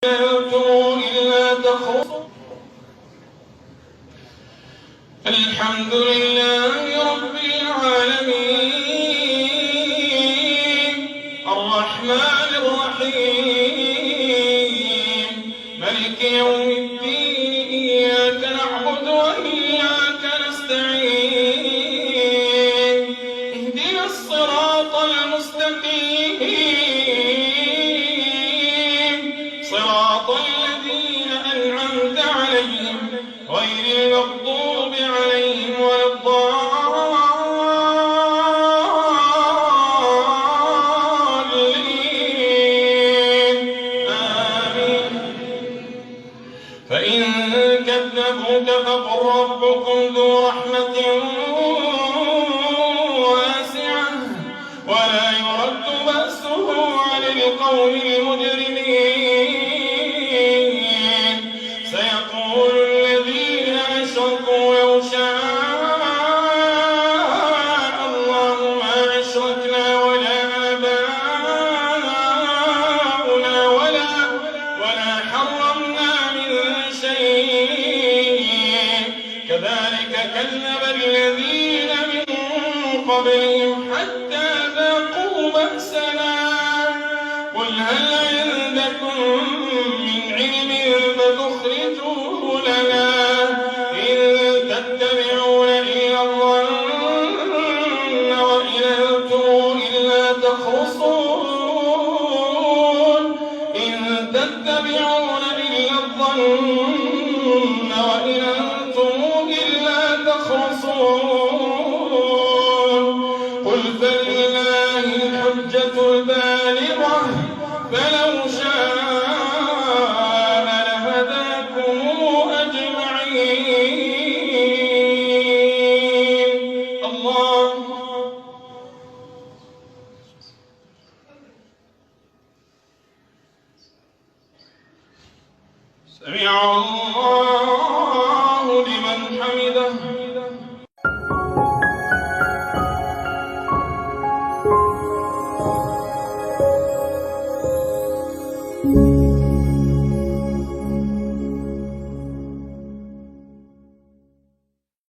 إلا تخرصوا. الحمد لله رب العالمين الرحمن الرحيم ملك يوم الدين إياك نعبد وإياك نستعين اهدنا الصراط المستقيم صراط الذين أنعمت عليهم غير المغضوب عليهم ولا الضالين آمين. فإن كذبوك فقل ربكم ذو رحمة واسعة ولا يرد بأسه عن القوم المجرمين. سيقول الذين أشركوا لو شاء الله ما أشركنا ولا آباؤنا ولا حرمنا من شيء كذلك كذب الذين من قبلهم حتى ذاقوا بأسنا. قل هل عندكم من علم فتخرجوه لنا إن تتبعون إلا الظن وإن أنتم إلا تخرصون. إن تتبعون إلا الظن وإن أنتم إلا تخرصون. قل فلله الحجة البالغة فلو شاء لهداكم أجمعين. الله سمع الله